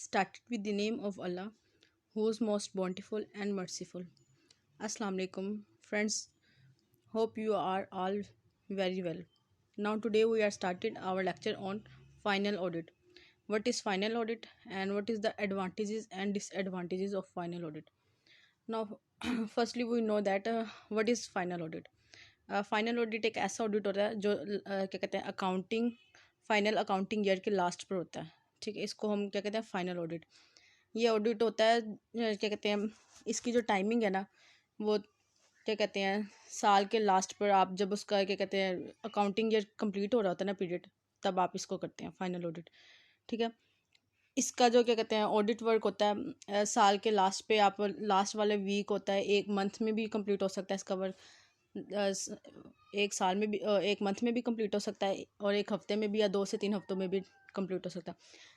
Started with the name of Allah, who is most bountiful and merciful. Assalamu alaikum, friends. Hope you are all very well. Now today we are started our lecture on final audit. What is final audit and what is the advantages and disadvantages of final audit? Now, firstly we know that what is final audit. Final audit एक ऐसा audit होता है जो क्या कहते हैं accounting final accounting year के last पर होता है। ठीक है, इसको हम क्या कहते हैं फाइनल ऑडिट। ये ऑडिट होता है क्या कहते हैं, इसकी जो टाइमिंग है ना वो क्या कहते हैं साल के लास्ट पर आप जब उसका क्या कहते हैं अकाउंटिंग ईयर कंप्लीट हो रहा होता है ना पीरियड, तब आप इसको करते हैं फाइनल ऑडिट। ठीक है, इसका जो क्या कहते हैं ऑडिट वर्क होता है साल के लास्ट पे आप लास्ट वाले वीक होता है, एक मंथ में भी कंप्लीट हो सकता है इसका वर्क, एक साल में भी एक मंथ में भी कंप्लीट हो सकता है और एक हफ्ते में भी या 2 से 3 हफ्तों में भी कंप्लीट हो सकता है।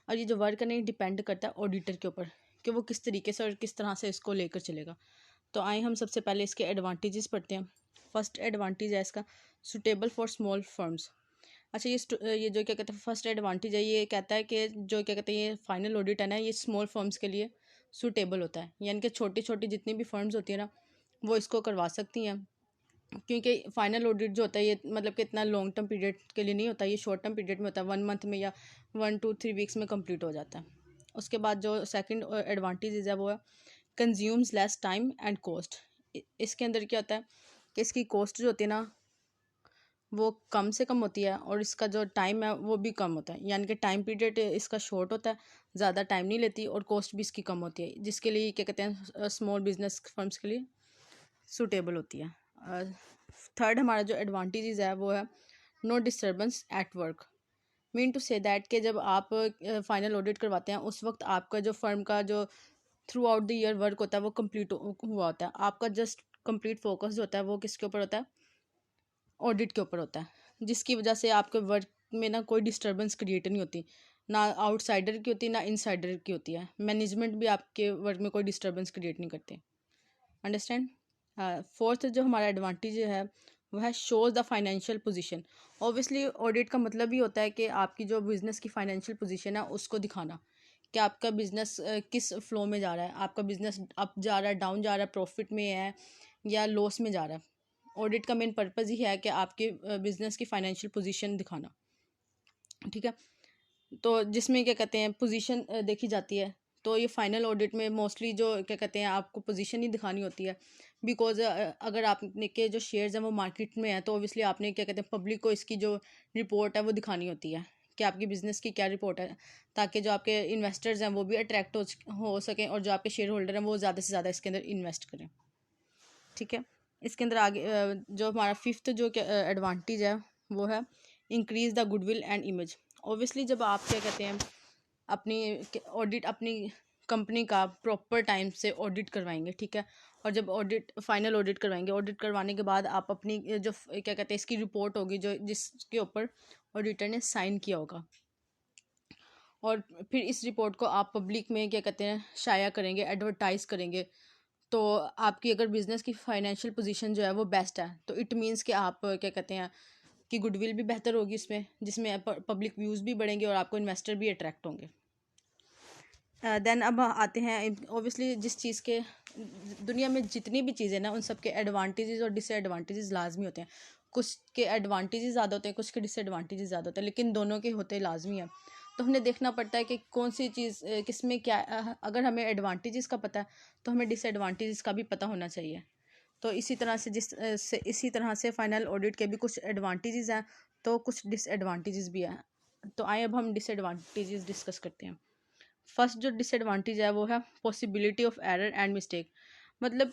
और ये जो वर्क है नहीं डिपेंड करता है ऑडिटर के ऊपर कि वो किस तरीके से और किस तरह से इसको लेकर चलेगा। तो आए हम सबसे पहले इसके एडवांटेजेस पढ़ते हैं। फर्स्ट एडवांटेज है इसका सुटेबल फॉर स्मॉल फर्म्स। अच्छा, ये जो क्या कहते हैं फर्स्ट एडवांटेज है, ये कहता है कि जो क्या कहते हैं ये फाइनल ऑडिट है ना ये स्मॉल फर्म्स के लिए सूटेबल होता है, यानी कि छोटी छोटी जितनी भी फर्म्स होती है ना वो इसको करवा सकती हैं, क्योंकि फाइनल ऑडिट जो होता है ये मतलब कि इतना लॉन्ग टर्म पीरियड के लिए नहीं होता, ये शॉर्ट टर्म पीरियड में होता है, 1 मंथ में या 1 to 3 वीक्स में कंप्लीट हो जाता है। उसके बाद जो सेकंड एडवांटेज है वो है consumes less time and cost. इसके अंदर क्या होता है कि इसकी कॉस्ट जो होती है ना वो कम से कम होती है और इसका जो टाइम है वो भी कम होता है, यानी कि टाइम पीरियड इसका शॉर्ट होता है, ज़्यादा टाइम नहीं लेती और कॉस्ट भी इसकी कम होती है, जिसके लिए क्या कहते हैं स्मॉल बिजनेस फर्म्स के लिए सूटेबल होती है। थर्ड हमारा जो एडवांटेज है वो है no disturbance at work. Mean to say that कि जब आप फाइनल ऑडिट करवाते हैं उस वक्त आपका जो फर्म का जो through out the year work होता है वो कंप्लीट हुआ होता है, आपका जस्ट कंप्लीट फोकस जो होता है वो किसके ऊपर होता है, ऑडिट के ऊपर होता है, जिसकी वजह से आपके वर्क में ना कोई डिस्टर्बेंस क्रिएट नहीं होती, ना आउटसाइडर की होती ना इनसाइडर की होती है, मैनेजमेंट भी आपके वर्क में कोई डिस्टर्बेंस क्रिएट नहीं करते। अंडरस्टैंड। फोर्थ जो हमारा एडवांटेज है वो है shows the financial position. Obviously audit का मतलब ही होता है कि आपकी जो बिज़नेस की फाइनेंशियल पोजीशन है उसको दिखाना कि आपका बिज़नेस किस फ्लो में जा रहा है, आपका बिज़नेस अप जा रहा है, डाउन जा रहा है, प्रॉफिट में है या लॉस में जा रहा है। ऑडिट का मेन पर्पज़ ही है कि आपके बिज़नेस की फाइनेंशियल पोजीशन दिखाना। ठीक है, तो जिसमें क्या कहते हैं पोजीशन देखी जाती है, तो ये फाइनल ऑडिट में मोस्टली जो क्या कहते हैं आपको पोजीशन ही दिखानी होती है, बिकॉज अगर आपने के जो शेयर्स हैं वो मार्केट में है तो ऑब्वियसली आपने क्या कहते हैं पब्लिक को इसकी जो रिपोर्ट है वो दिखानी होती है कि आपकी बिज़नेस की क्या रिपोर्ट है, ताकि जो आपके इन्वेस्टर्स हैं वो भी अट्रैक्ट हो सकें और जो आपके शेयर होल्डर हैं वो ज़्यादा से ज़्यादा इसके अंदर इन्वेस्ट करें। ठीक है, इसके अंदर आगे जो हमारा फिफ्थ जो एडवांटेज है वो है increase the goodwill and image. Obviously जब आप क्या कहते हैं अपनी ऑडिट अपनी कंपनी का प्रॉपर टाइम से ऑडिट करवाएंगे, ठीक है, और जब ऑडिट फाइनल ऑडिट करवाएंगे, ऑडिट करवाने के बाद आप अपनी जो क्या कहते हैं इसकी रिपोर्ट होगी जो जिसके ऊपर ऑडिटर ने साइन किया होगा, और फिर इस रिपोर्ट को आप पब्लिक में क्या कहते हैं शाया करेंगे, एडवर्टाइज करेंगे, तो आपकी अगर बिज़नेस की फाइनेंशियल पोजीशन जो है वो बेस्ट है तो इट मीन्स कि आप क्या कहते हैं कि गुडविल भी बेहतर होगी इसमें, जिसमें पब्लिक व्यूज़ भी बढ़ेंगे और आपको इन्वेस्टर भी अट्रैक्ट होंगे। देन अब आते हैं ऑब्वियसली जिस चीज़ के दुनिया में जितनी भी चीज़ें ना उन सब के एडवांटेजेस और डिसएडवांटेजेस लाजमी होते हैं, कुछ के एडवांटेजेस ज़्यादा होते हैं, कुछ के डिसएडवांटेजेस ज़्यादा होते हैं, लेकिन दोनों के होते लाजमी है। तो हमने देखना पड़ता है कि कौन सी चीज़ किस में क्या अगर हमें एडवांटेजेस का पता है तो हमें डिसएडवांटेजेस का भी पता होना चाहिए। तो इसी तरह से इसी तरह से फाइनल ऑडिट के भी कुछ एडवांटेजेस हैं तो कुछ डिसएडवांटेजेस भी हैं। तो आए अब हम डिसएडवांटेजेस डिस्कस करते हैं। फर्स्ट जो डिसएडवांटेज है वो है possibility of error and mistake. मतलब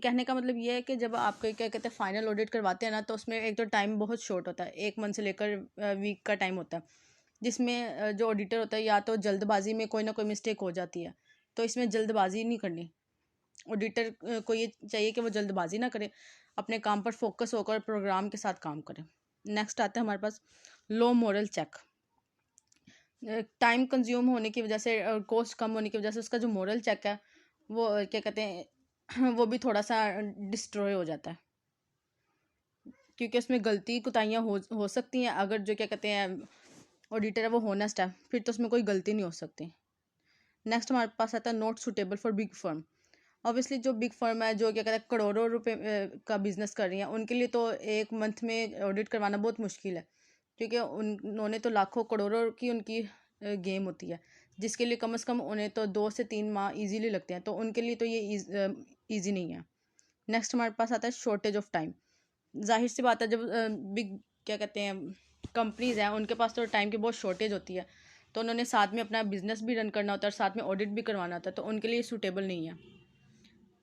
कहने का मतलब ये है कि जब आप क्या कहते हैं फाइनल ऑडिट करवाते हैं ना तो उसमें एक तो टाइम बहुत शॉर्ट होता है, 1 मंथ से लेकर वीक का टाइम होता है, जिसमें जो ऑडिटर होता है या तो जल्दबाजी में कोई ना कोई मिस्टेक हो जाती है, तो इसमें जल्दबाजी नहीं करनी। ऑडिटर को ये चाहिए कि वो जल्दबाजी ना करे, अपने काम पर फोकस होकर प्रोग्राम के साथ काम करें। नेक्स्ट आता है हमारे पास लो मॉरल चेक। टाइम कंज्यूम होने की वजह से और कॉस्ट कम होने की वजह से उसका जो मॉरल चेक है वो क्या कहते हैं वो भी थोड़ा सा डिस्ट्रॉय हो जाता है, क्योंकि उसमें गलती कुताहियाँ हो सकती हैं, अगर जो क्या कहते हैं ऑडिटर है वो होनेस्ट है फिर तो उसमें कोई गलती नहीं हो सकती। नेक्स्ट हमारे पास आता है not suitable for big firm. Obviously जो बिग फर्म है, जो क्या कहते हैं करोड़ों रुपए का बिजनेस कर रही हैं, उनके लिए तो एक मंथ में ऑडिट करवाना बहुत मुश्किल है, क्योंकि उन्होंने तो लाखों करोड़ों की उनकी गेम होती है, जिसके लिए कम से कम उन्हें तो 2 से 3 माह इजीली लगते हैं, तो उनके लिए तो ये ईजी नहीं है। नेक्स्ट हमारे पास आता है शॉर्टेज ऑफ टाइम। जाहिर सी बात है, जब बिग क्या कहते हैं कंपनीज हैं, उनके पास तो टाइम की बहुत शॉर्टेज होती है, तो उन्होंने साथ में अपना बिजनेस भी रन करना होता है और साथ में ऑडिट भी करवाना होता है, तो उनके लिए सूटेबल नहीं है।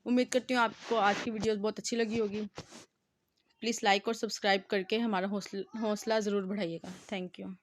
उम्मीद करती हूँ आपको आज की वीडियोस बहुत अच्छी लगी होगी। प्लीज़ लाइक और सब्सक्राइब करके हमारा हौसला ज़रूर बढ़ाइएगा। Thank you.